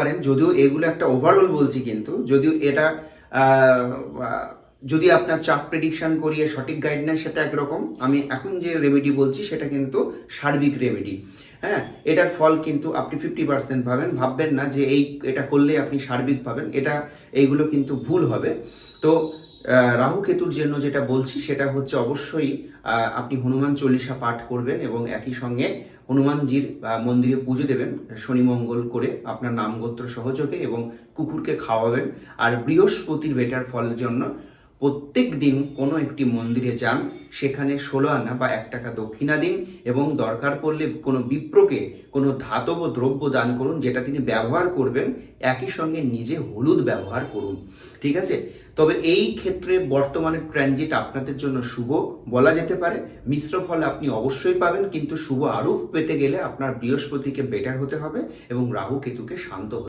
পারেন, যদিও এগুলো একটা ওভারঅল বলছি, কিন্তু যদিও এটা যদি আপনার চার্ট প্রেডিকশন করিয়ে সঠিক গাইড নেয় সেটা একরকম, আমি এখন যে রেমেডি বলছি সেটা কিন্তু সার্বিক রেমেডি। হ্যাঁ, এটার ফল কিন্তু আপনি 50% পাবেন। ভাববেন না যে এটা করলে আপনি সার্বিক পাবেন, এইগুলো কিন্তু ভুল হবে। তো রাহু কেতুর জন্য যেটা বলছি সেটা হচ্ছে অবশ্যই আপনি হনুমান চল্লিশা পাঠ করবেন এবং একই সঙ্গে হনুমানজির মন্দিরে পুজো দেবেন শনি মঙ্গল করে আপনার নামগোত্র সহযোগে, এবং কুকুরকে খাওয়াবেন। আর বৃহস্পতির বেটার ফলের জন্য প্রত্যেক দিন কোনো একটি মন্দিরে যান, সেখানে 16 আনা বা 1 টাকা দক্ষিণা দিন, এবং দরকার পড়লে কোনো বিপ্রকে কোনো ধাতব দ্রব্য দান করুন যেটা তিনি ব্যবহার করবেন। একই সঙ্গে নিজে হলুদ ব্যবহার করুন, ঠিক আছে? তবে এই ক্ষেত্রে বর্তমানে ট্রানজিট আপনাদের জন্য শুভ বলা যেতে পারে। মিশ্র ফল আপনি অবশ্যই পাবেন, কিন্তু শুভ আরও পেতে গেলে আপনার বৃহস্পতিকে বেটার হতে হবে এবং রাহু কেতুকে শান্ত